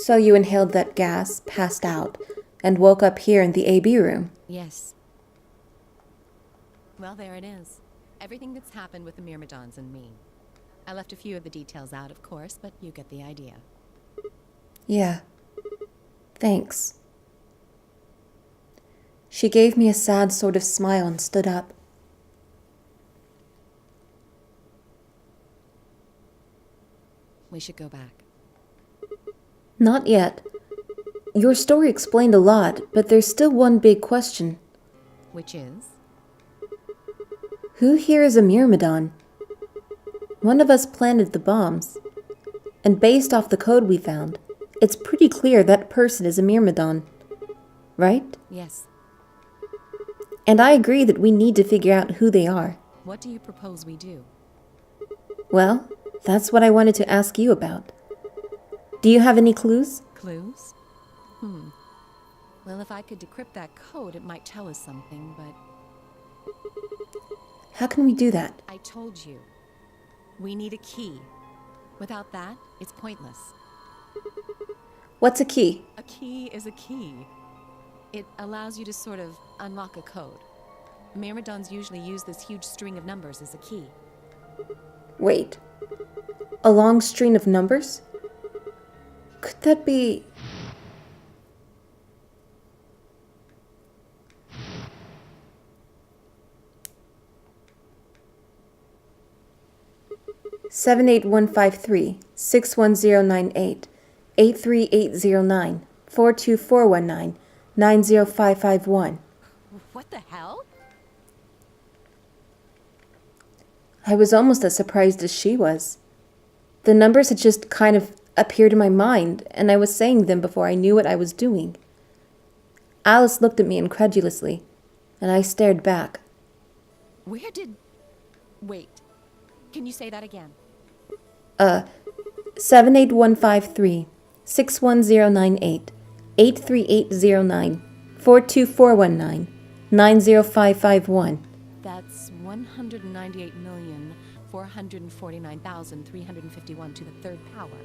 So you inhaled that gas, passed out, and woke up here in the AB room? Yes. Well, there it is. Everything that's happened with the Myrmidons and me. I left a few of the details out, of course, but you get the idea. Yeah. Thanks. She gave me a sad sort of smile and stood up. We should go back. Not yet. Your story explained a lot, but there's still one big question. Which is? Who here is a Myrmidon? One of us planted the bombs. And based off the code we found, it's pretty clear that person is a Myrmidon. Right? Yes. And I agree that we need to figure out who they are. What do you propose we do? Well, that's what I wanted to ask you about. Do you have any clues? Clues? Well, if I could decrypt that code, it might tell us something, but... How can we do that? I told you. We need a key. Without that, it's pointless. What's a key? A key is a key. It allows you to sort of unlock a code. Myrmidons usually use this huge string of numbers as a key. Wait. A long string of numbers? Could that be... Seven 8-1-5-3 6-1-0-9-8 8-3-8-0-9 4-2-4-1-9 9-0-5-5-1. What the hell? I was almost as surprised as she was. The numbers had just kind of appeared in my mind, and I was saying them before I knew what I was doing. Alice looked at me incredulously, and I stared back. Where did... Wait. Can you say that again? 78153 61098 83809 42419 90551. That's 198,449,351 to the third power.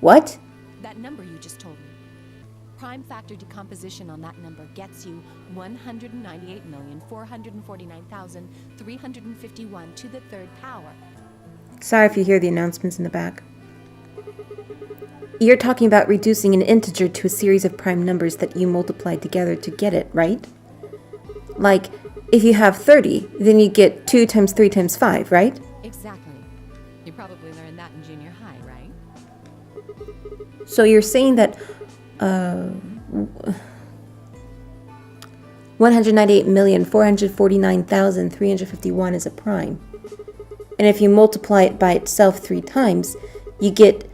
What? That number you just told me. Prime factor decomposition on that number gets you 198,449,351 to the third power. Sorry if you hear the announcements in the back. You're talking about reducing an integer to a series of prime numbers that you multiply together to get it, right? Like, if you have 30, then you get 2 times 3 times 5, right? Exactly. You probably learned that in junior high, right? So you're saying that 198,449,351 is a prime. And if you multiply it by itself 3 times, you get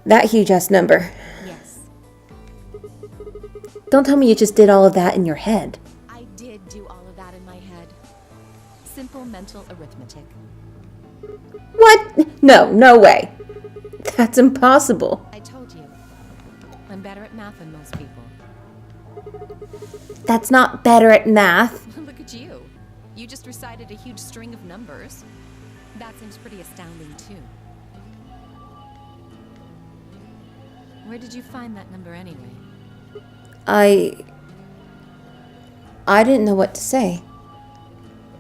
that huge-ass number. Yes. Don't tell me you just did all of that in your head. I did do all of that in my head. Simple mental arithmetic. What? No way. That's impossible. I told you. I'm better at math than most people. That's not better at math. Look at you. You just recited a huge string of numbers. That seems pretty astounding, too. Where did you find that number anyway? I didn't know what to say.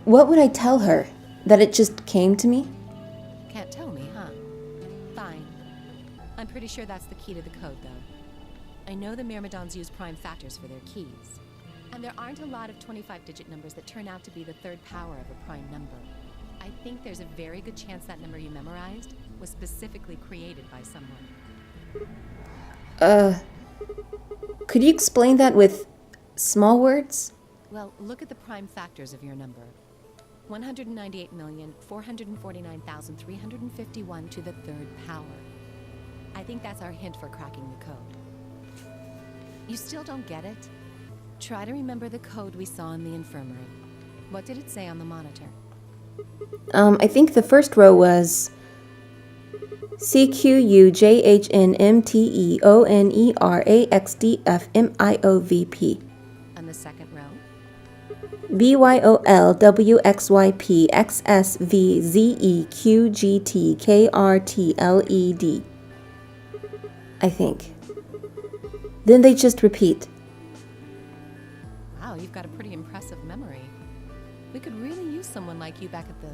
What would I tell her? That it just came to me? Can't tell me, huh? Fine. I'm pretty sure that's the key to the code, though. I know the Myrmidons use prime factors for their keys. And there aren't a lot of 25-digit numbers that turn out to be the third power of a prime number. I think there's a very good chance that number you memorized was specifically created by someone. Could you explain that with small words? Well, look at the prime factors of your number. 198,449,351 to the third power. I think that's our hint for cracking the code. You still don't get it? Try to remember the code we saw in the infirmary. What did it say on the monitor? I think the first row was CQUJHNMTEONERAXDFMIOVP. On the second row? BYOLWXYPXSVZEQGTKRTLED. I think. Then they just repeat. Wow, you've got a pretty impressive memory. We could really use someone like you back at the...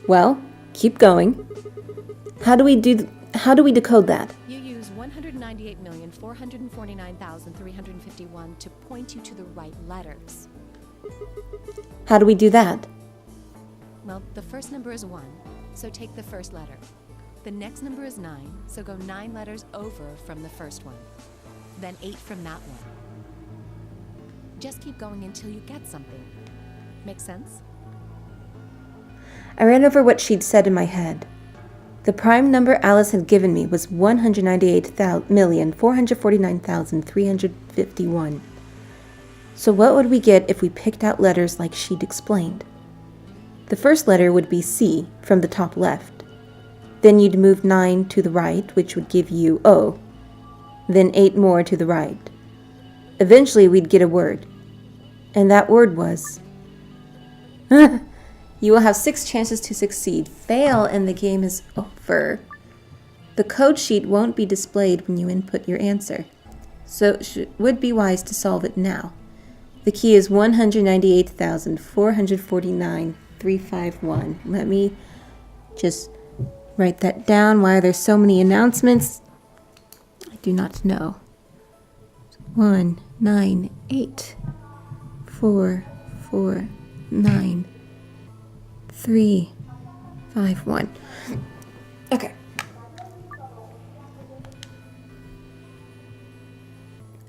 Well, keep going. How do we decode that? You use 198,449,351 to point you to the right letters. How do we do that? Well, the first number is 1, so take the first letter. The next number is 9, so go 9 letters over from the first one. Then 8 from that one. Just keep going until you get something. Make sense? I ran over what she'd said in my head. The prime number Alice had given me was 198,449,351. So what would we get if we picked out letters like she'd explained? The first letter would be C from the top left. Then you'd move 9 to the right, which would give you O. Then 8 more to the right. Eventually we'd get a word. And that word was... You will have 6 chances to succeed. Fail and the game is over. The code sheet won't be displayed when you input your answer, so it would be wise to solve it now. The key is 198,449,351. Let me just write that down. Why are there so many announcements? I do not know. 198,449,351. 351. Okay.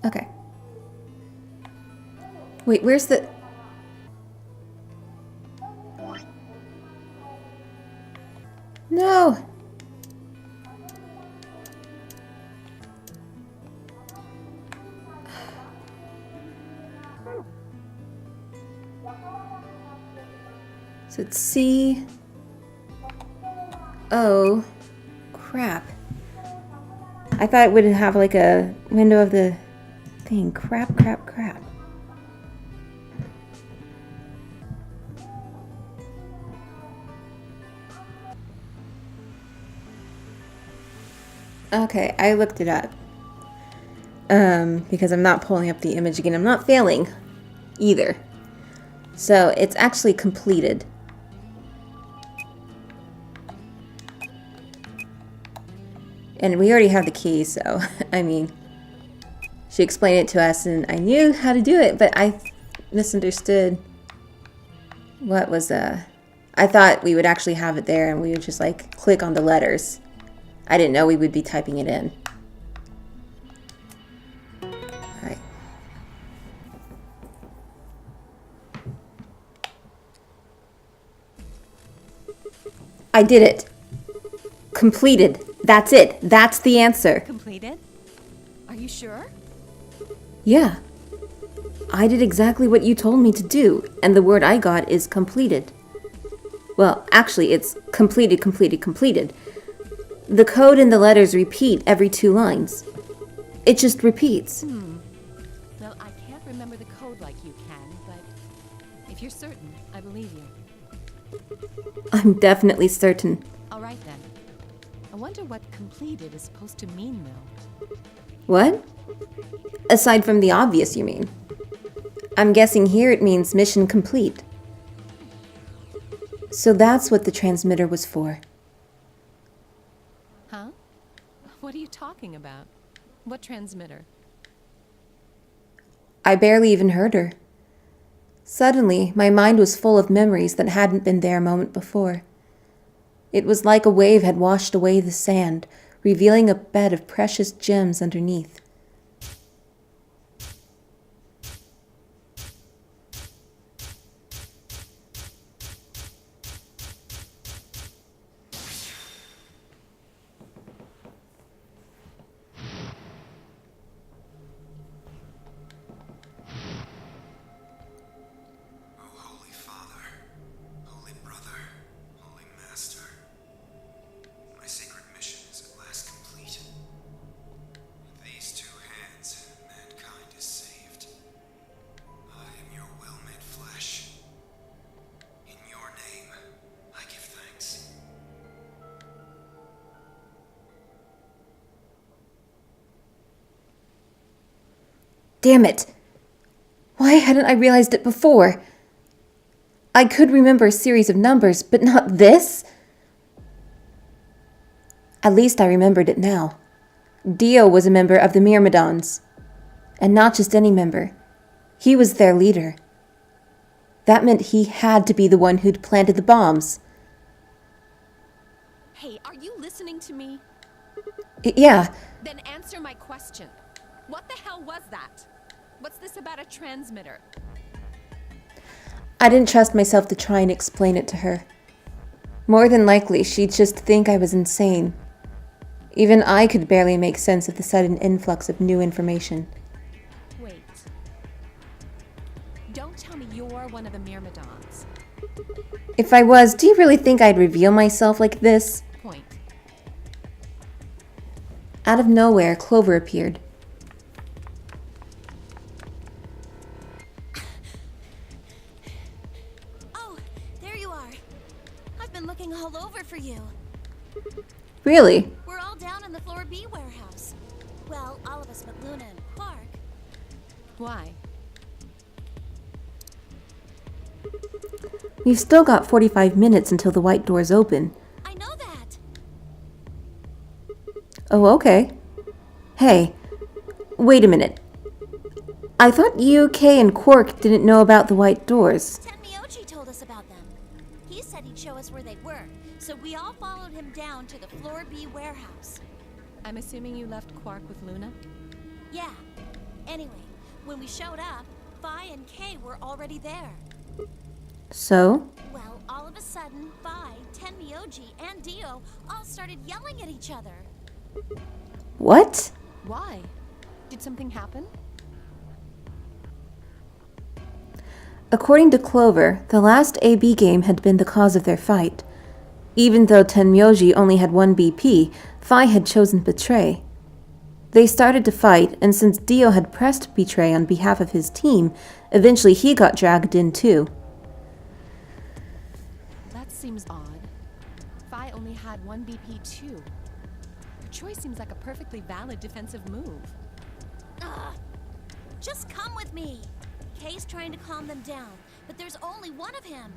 Okay. Wait, where's the... No! So it's C... Oh, crap. I thought it would have like a window of the thing. Crap. Okay, I looked it up. Because I'm not pulling up the image again. I'm not failing either. So it's actually completed. And we already have the key, so, I mean, she explained it to us and I knew how to do it, but I misunderstood what was, I thought we would actually have it there and we would just, like, click on the letters. I didn't know we would be typing it in. Alright. I did it. Completed. That's it. That's the answer. Completed? Are you sure? Yeah. I did exactly what you told me to do, and the word I got is completed. Well, actually, it's completed. The code and the letters repeat every 2 lines. It just repeats. Well, I can't remember the code like you can, but if you're certain, I believe you. I'm definitely certain. All right, then. I wonder what completed is supposed to mean, though. What? Aside from the obvious, you mean? I'm guessing here it means mission complete. So that's what the transmitter was for. Huh? What are you talking about? What transmitter? I barely even heard her. Suddenly, my mind was full of memories that hadn't been there a moment before. It was like a wave had washed away the sand, revealing a bed of precious gems underneath. My sacred mission is at last complete. These 2 Damn it! Why hadn't I realized it before? I could remember a series of numbers, but not this? At least I remembered it now. Dio was a member of the Myrmidons. And not just any member. He was their leader. That meant he had to be the one who'd planted the bombs. Hey, are you listening to me? Yeah. Then answer my question. What the hell was that? What's this about a transmitter? I didn't trust myself to try and explain it to her. More than likely, she'd just think I was insane. Even I could barely make sense of the sudden influx of new information. Wait. Don't tell me you're one of the Myrmidons. If I was, do you really think I'd reveal myself like this? Point. Out of nowhere, Clover appeared. Oh, there you are. I've been looking all over for you. Really? We're all down in the Floor B warehouse. Well, all of us but Luna and Quark. Why? We've still got 45 minutes until the white doors open. I know that. Oh, okay. Hey, wait a minute. I thought you, Kay, and Quark didn't know about the white doors. Tenmyoji told us about them. He said he'd show us where they were, so we all followed him down to the Floor B warehouse. I'm assuming you left Quark with Luna? Yeah. Anyway, when we showed up, Vi and Kay were already there. So? Well, all of a sudden, Vi, Tenmyoji, and Dio all started yelling at each other. What? Why? Did something happen? According to Clover, the last AB game had been the cause of their fight. Even though Tenmyoji only had one BP, Fi had chosen Betray. They started to fight, and since Dio had pressed Betray on behalf of his team, eventually he got dragged in too. That seems odd. Fi only had one BP too. Betray seems like a perfectly valid defensive move. Ugh. Just come with me. Kay's trying to calm them down, but there's only one of him.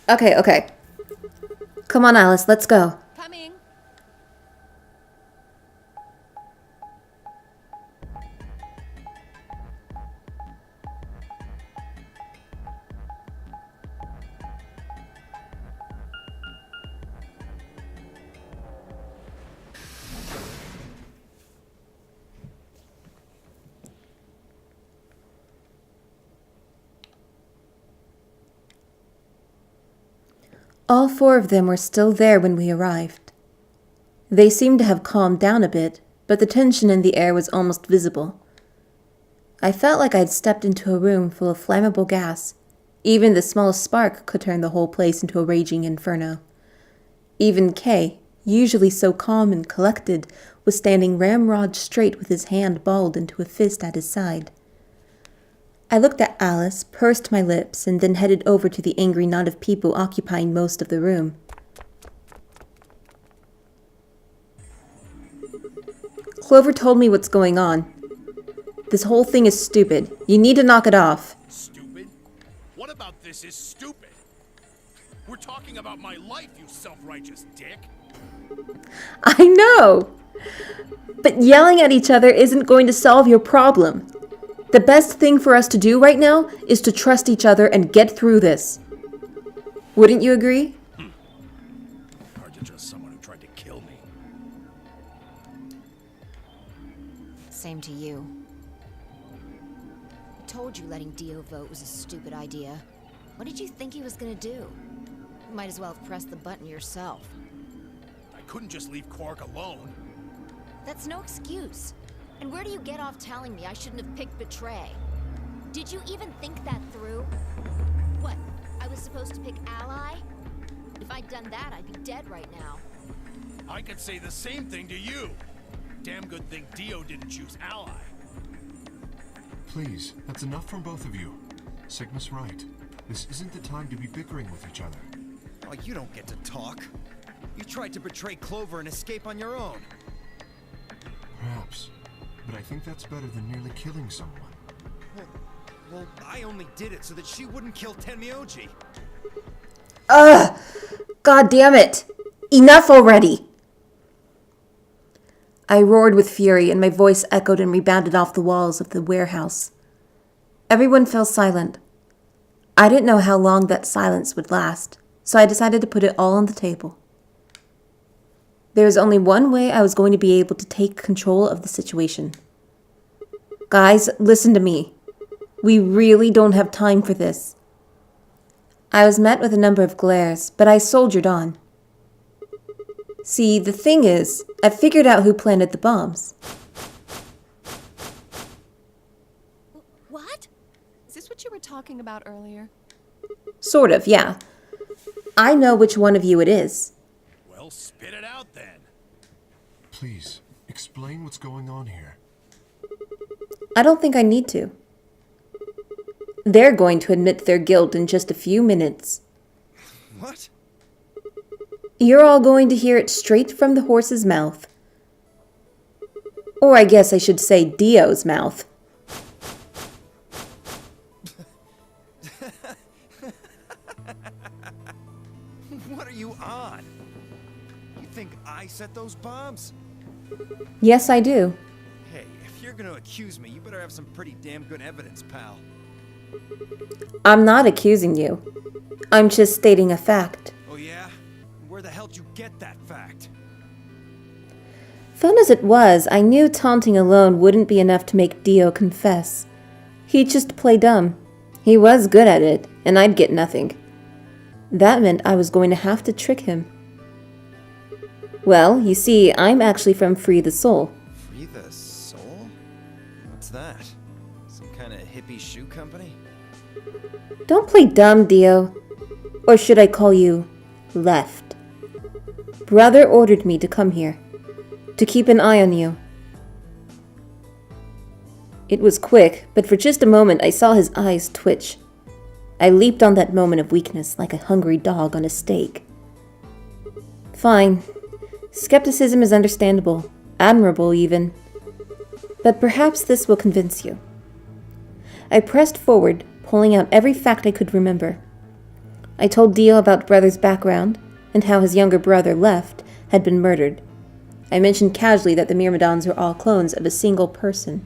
Okay. Come on, Alice, let's go. Coming! All four of them were still there when we arrived. They seemed to have calmed down a bit, but the tension in the air was almost visible. I felt like I'd stepped into a room full of flammable gas. Even the smallest spark could turn the whole place into a raging inferno. Even Kay, usually so calm and collected, was standing ramrod straight with his hand balled into a fist at his side. I looked at Alice, pursed my lips, and then headed over to the angry knot of people occupying most of the room. Clover told me what's going on. This whole thing is stupid. You need to knock it off. Stupid? What about this is stupid? We're talking about my life, you self-righteous dick. I know! But yelling at each other isn't going to solve your problem. The best thing for us to do right now is to trust each other and get through this. Wouldn't you agree? Hard to trust someone who tried to kill me. Same to you. I told you letting Dio vote was a stupid idea. What did you think he was gonna do? You might as well have pressed the button yourself. I couldn't just leave Quark alone. That's no excuse. And where do you get off telling me I shouldn't have picked Betray? Did you even think that through? What, I was supposed to pick Ally? If I'd done that, I'd be dead right now. I could say the same thing to you. Damn good thing Dio didn't choose Ally. Please, that's enough from both of you. Sigma's right. This isn't the time to be bickering with each other. Oh, you don't get to talk. You tried to betray Clover and escape on your own. Perhaps. but I think that's better than nearly killing someone. Well, I only did it so that she wouldn't kill Tenmyoji. Ugh! God damn it! Enough already! I roared with fury, and my voice echoed and rebounded off the walls of the warehouse. Everyone fell silent. I didn't know how long that silence would last, so I decided to put it all on the table. There was only one way I was going to be able to take control of the situation. Guys, listen to me. We really don't have time for this. I was met with a number of glares, but I soldiered on. See, the thing is, I figured out who planted the bombs. What? Is this what you were talking about earlier? Sort of, yeah. I know which one of you it is. Well, spit it out then. Please, explain what's going on here. I don't think I need to. They're going to admit their guilt in just a few minutes. What? You're all going to hear it straight from the horse's mouth. Or I guess I should say Dio's mouth. What are you on? You think I set those bombs? Yes, I do. Hey, if you're gonna accuse me, you better have some pretty damn good evidence, pal. I'm not accusing you. I'm just stating a fact. Oh yeah? Where the hell did you get that fact? Fun as it was, I knew taunting alone wouldn't be enough to make Dio confess. He'd just play dumb. He was good at it, and I'd get nothing. That meant I was going to have to trick him. Well, you see, I'm actually from Free the Soul. Free the Soul? What's that? Some kind of hippie shoe company? Don't play dumb, Dio. Or should I call you Left? Brother ordered me to come here, to keep an eye on you. It was quick, but for just a moment I saw his eyes twitch. I leaped on that moment of weakness like a hungry dog on a steak. Fine. Skepticism is understandable, admirable even. But perhaps this will convince you. I pressed forward, pulling out every fact I could remember. I told Dio about Brother's background, and how his younger brother, Left, had been murdered. I mentioned casually that the Myrmidons were all clones of a single person.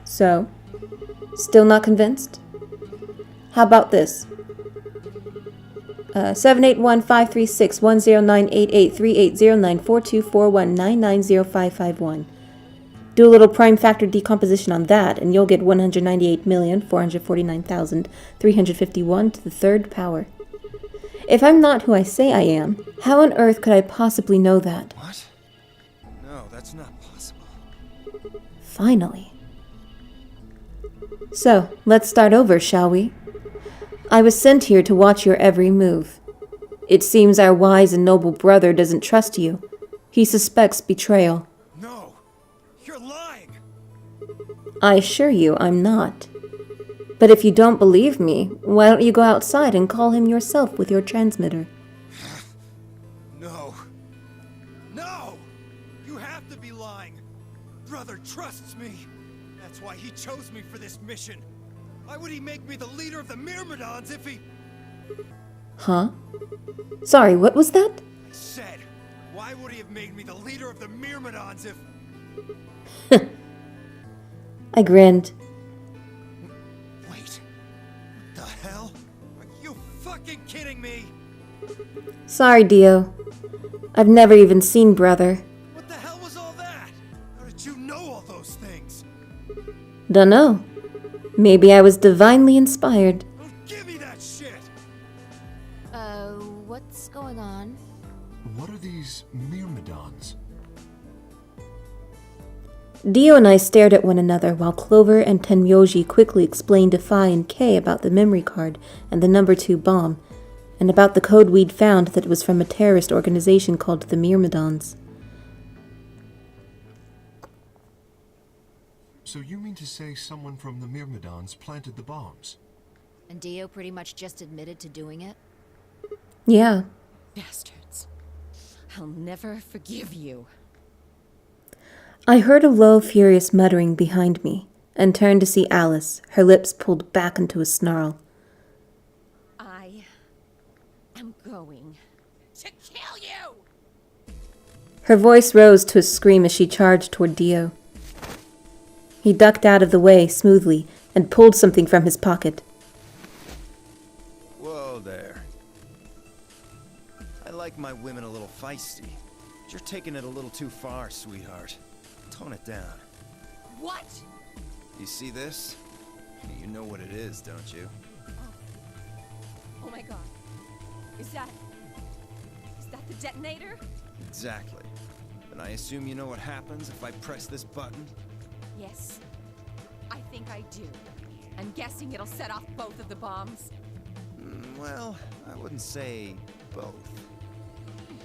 So, still not convinced? How about this? 781-536-10988380942419905551. Do a little prime factor decomposition on that, and you'll get 198,449,351 to the third power. If I'm not who I say I am, how on earth could I possibly know that? What? No, that's not possible. Finally. So, let's start over, shall we? I was sent here to watch your every move. It seems our wise and noble brother doesn't trust you. He suspects betrayal. No! You're lying! I assure you I'm not. But if you don't believe me, why don't you go outside and call him yourself with your transmitter? No. No! You have to be lying! Brother trusts me! That's why he chose me for this mission! Why would he make me the leader of the Myrmidons if he... Huh? Sorry, what was that? I said, why would he have made me the leader of the Myrmidons if... I grinned. Wait. What the hell? Are you fucking kidding me? Sorry, Dio. I've never even seen Brother. What the hell was all that? How did you know all those things? Dunno. Maybe I was divinely inspired. Don't give me that shit! What's going on? What are these Myrmidons? Dio and I stared at one another while Clover and Tenmyoji quickly explained to Phi and Kay about the memory card and the number 2 bomb, and about the code we'd found that it was from a terrorist organization called the Myrmidons. So you mean to say someone from the Myrmidons planted the bombs? And Dio pretty much just admitted to doing it? Yeah. Bastards. I'll never forgive you. I heard a low, furious muttering behind me and turned to see Alice, her lips pulled back into a snarl. I am going to kill you! Her voice rose to a scream as she charged toward Dio. He ducked out of the way smoothly and pulled something from his pocket. Whoa there. I like my women a little feisty. But you're taking it a little too far, sweetheart. Tone it down. What? You see this? You know what it is, don't you? Oh my god. Is that the detonator? Exactly. And I assume you know what happens if I press this button? Yes. I think I do. I'm guessing it'll set off both of the bombs. Well, I wouldn't say both.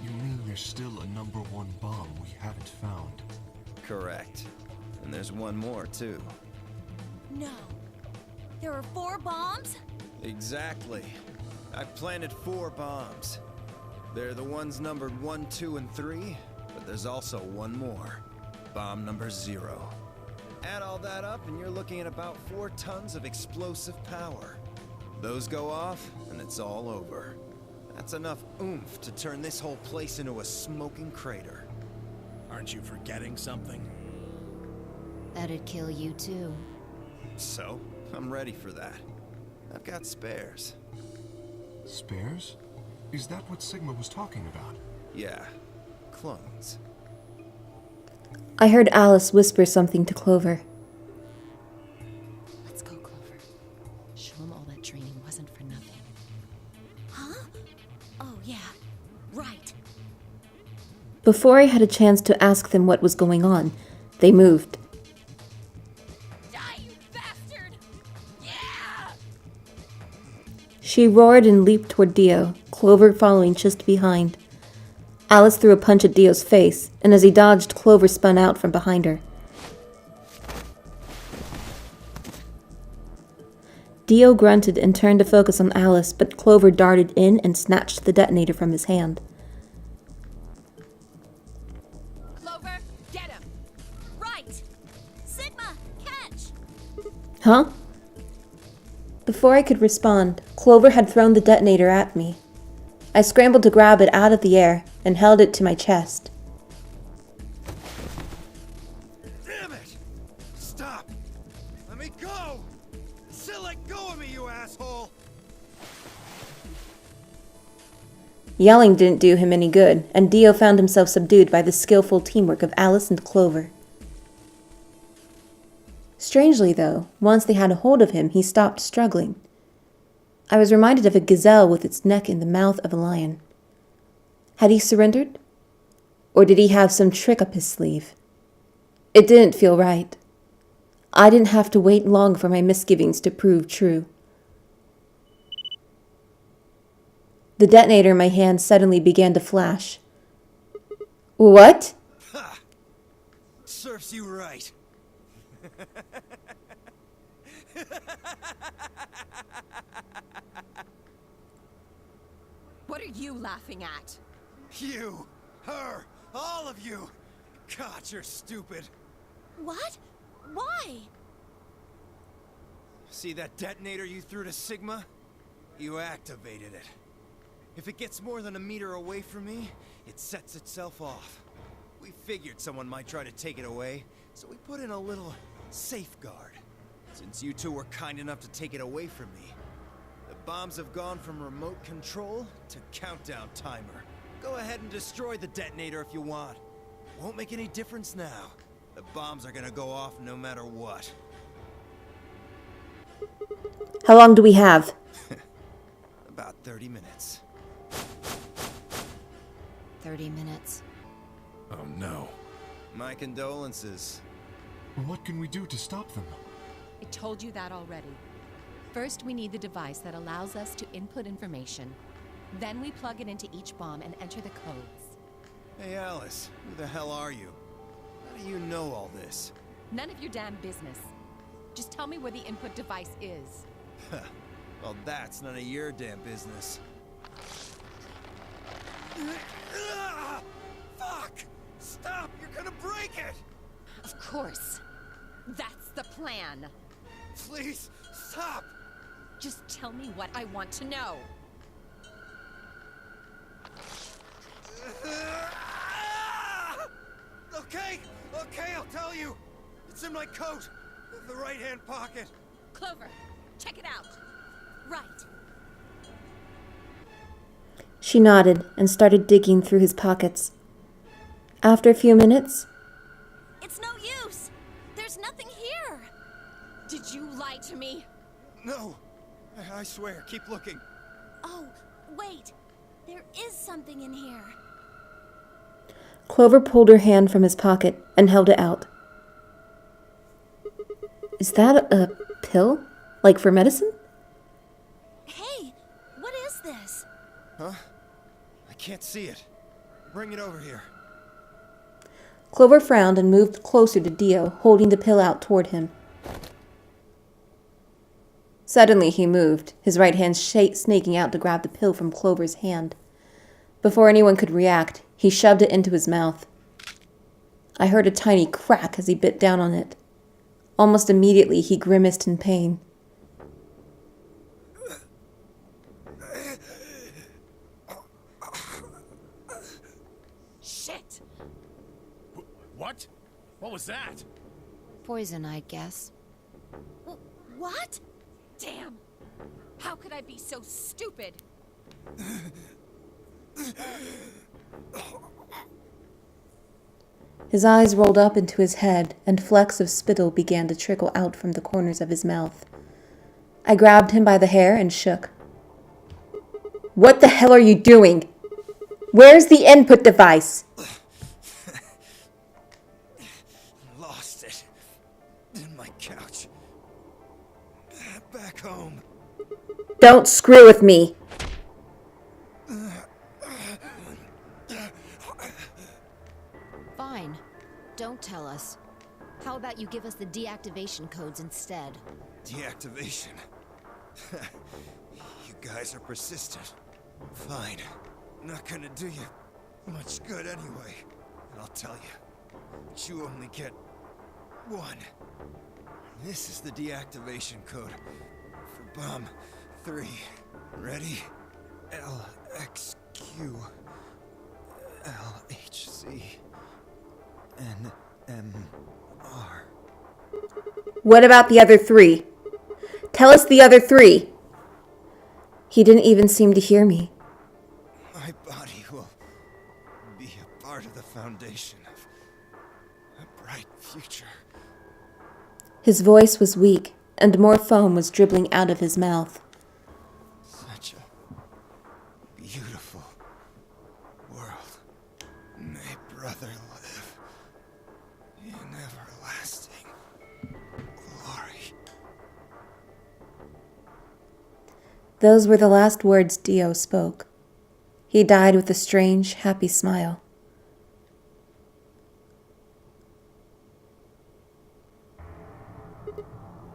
You mean there's still a number one bomb we haven't found? Correct. And there's one more, too. No. There are 4 bombs? Exactly. I've planted 4 bombs. They're the ones numbered 1, 2, and 3, but there's also one more. Bomb number 0. Add all that up and you're looking at about 4 tons of explosive power. Those go off and it's all over. That's enough oomph to turn this whole place into a smoking crater. Aren't you forgetting something? That'd kill you too. So, I'm ready for that. I've got spares. Spares? Is that what Sigma was talking about? Yeah, clones. I heard Alice whisper something to Clover. Let's go, Clover. Show him all that training wasn't for nothing. Huh? Oh, yeah. Right. Before I had a chance to ask them what was going on, they moved. Die, you bastard! Yeah! She roared and leaped toward Dio, Clover following just behind. Alice threw a punch at Dio's face, and as he dodged, Clover spun out from behind her. Dio grunted and turned to focus on Alice, but Clover darted in and snatched the detonator from his hand. Clover, get him! Right! Sigma, catch! Huh? Before I could respond, Clover had thrown the detonator at me. I scrambled to grab it out of the air and held it to my chest. Damn it! Stop! Let me go! Still let go of me, you asshole! Yelling didn't do him any good, and Dio found himself subdued by the skillful teamwork of Alice and Clover. Strangely, though, once they had a hold of him, he stopped struggling. I was reminded of a gazelle with its neck in the mouth of a lion. Had he surrendered? Or did he have some trick up his sleeve? It didn't feel right. I didn't have to wait long for my misgivings to prove true. The detonator in my hand suddenly began to flash. What? Ha! Serves you right. What are you laughing at? You, her, all of you. God, you're stupid. What? Why? See that detonator you threw to Sigma? You activated it. If it gets more than a meter away from me, it sets itself off. We figured someone might try to take it away, so we put in a little safeguard. Since you two were kind enough to take it away from me, the bombs have gone from remote control to countdown timer. Go ahead and destroy the detonator if you want. Won't make any difference now. The bombs are gonna go off no matter what. How long do we have? About 30 minutes. 30 minutes. Oh no. My condolences. What can we do to stop them? I told you that already. First, we need the device that allows us to input information. Then we plug it into each bomb and enter the codes. Hey Alice, who the hell are you? How do you know all this? None of your damn business. Just tell me where the input device is. Well, that's none of your damn business. Fuck! Stop! You're gonna break it! Of course. That's the plan. Please, stop! Just tell me what I want to know. Okay, I'll tell you. It's in my coat, the right-hand pocket. Clover, check it out. Right. She nodded and started digging through his pockets. After a few minutes, It's no use. There's nothing here. Did you lie to me? No, I swear, keep looking. Oh, wait. There is something in here. Clover pulled her hand from his pocket and held it out. Is that a pill? Like for medicine? Hey, what is this? Huh? I can't see it. Bring it over here. Clover frowned and moved closer to Dio, holding the pill out toward him. Suddenly he moved, his right hand snaking out to grab the pill from Clover's hand. Before anyone could react, he shoved it into his mouth. I heard a tiny crack as he bit down on it. Almost immediately, he grimaced in pain. Shit! What? What was that? Poison, I guess. What? Damn! How could I be so stupid? His eyes rolled up into his head, and flecks of spittle began to trickle out from the corners of his mouth. I grabbed him by the hair and shook. What the hell are you doing? Where's the input device? Lost it. In my couch. Back home. Don't screw with me. Fine. Don't tell us. How about you give us the deactivation codes instead? Deactivation. You guys are persistent. Fine. Not gonna do you much good anyway. And I'll tell you. But you only get one. This is the deactivation code for Bomb 3. Ready? LXQ LHC NMR. What about the other 3? Tell us the other 3. He didn't even seem to hear me. My body will be a part of the foundation of a bright future. His voice was weak, and more foam was dribbling out of his mouth. Such a beautiful world. May brother live in everlasting glory. Those were the last words Dio spoke. He died with a strange, happy smile.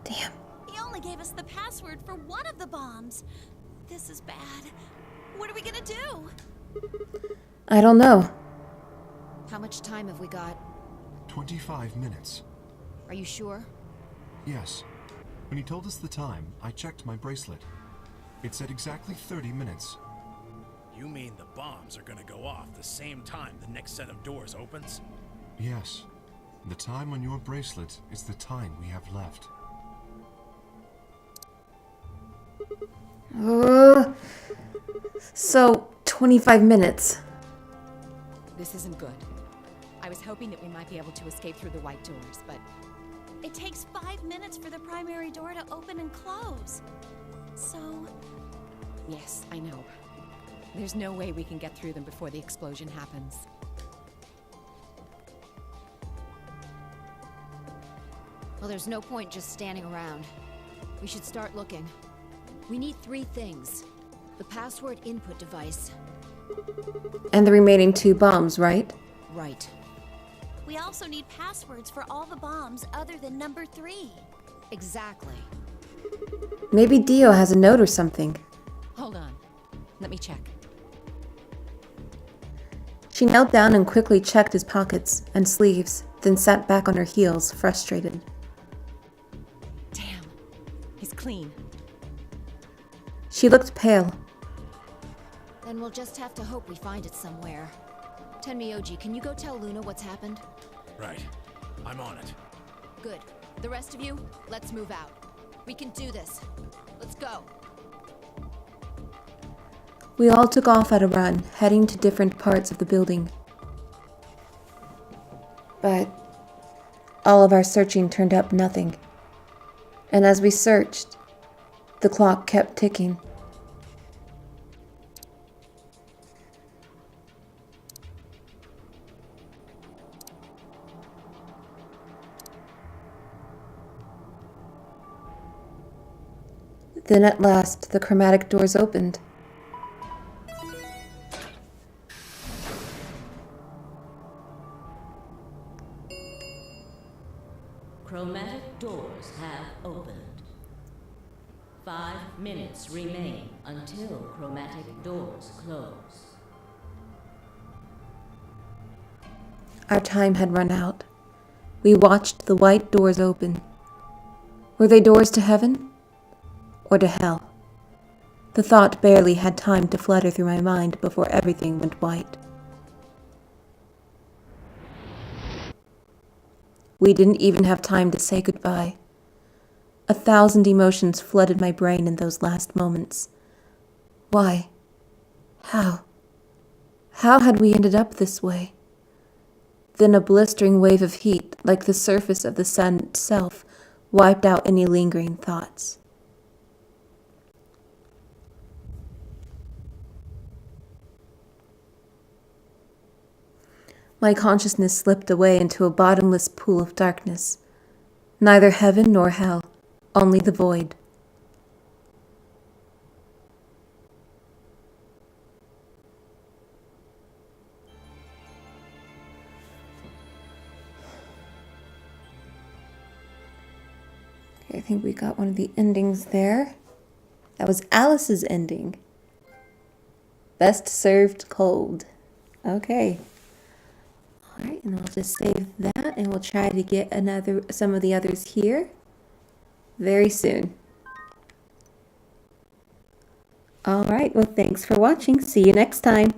Damn. He only gave us the password for one of the bombs. This is bad. What are we gonna do? I don't know. How much time have we got? 25 minutes. Are you sure? Yes. When he told us the time, I checked my bracelet. It said exactly 30 minutes. You mean the bombs are gonna go off the same time the next set of doors opens? Yes. The time on your bracelet is the time we have left. So, 25 minutes. This isn't good. I was hoping that we might be able to escape through the white doors, but It takes 5 minutes for the primary door to open and close. So, yes, I know. There's no way we can get through them before the explosion happens. Well, there's no point just standing around. We should start looking. We need 3 things. The password input device. And the remaining 2 bombs, right? Right. we also need passwords for all the bombs other than number 3. Exactly. Maybe Dio has a note or something. Hold on. Let me check. She knelt down and quickly checked his pockets and sleeves. then sat back on her heels, frustrated. Damn. He's clean. She looked pale. Then we'll just have to hope we find it somewhere. Tenmyoji, can you go tell Luna what's happened? Right. I'm on it. Good. The rest of you, let's move out. We can do this. Let's go. We all took off at a run, heading to different parts of the building. But all of our searching turned up nothing. And as we searched, the clock kept ticking. Then at last, the chromatic doors opened. Chromatic doors have opened. 5 minutes remain until chromatic doors close. Our time had run out. We watched the white doors open. Were they doors to heaven? Or to hell? The thought barely had time to flutter through my mind before everything went white. We didn't even have time to say goodbye. 1,000 emotions flooded my brain in those last moments. Why? How? How had we ended up this way? Then a blistering wave of heat, like the surface of the sun itself, wiped out any lingering thoughts. My consciousness slipped away into a bottomless pool of darkness. Neither heaven nor hell, only the void. Okay, I think we got one of the endings there. That was Alice's ending. Best served cold. Okay. Alright, and I'll just save that, and we'll try to get some of the others here very soon. Alright, well, thanks for watching. See you next time.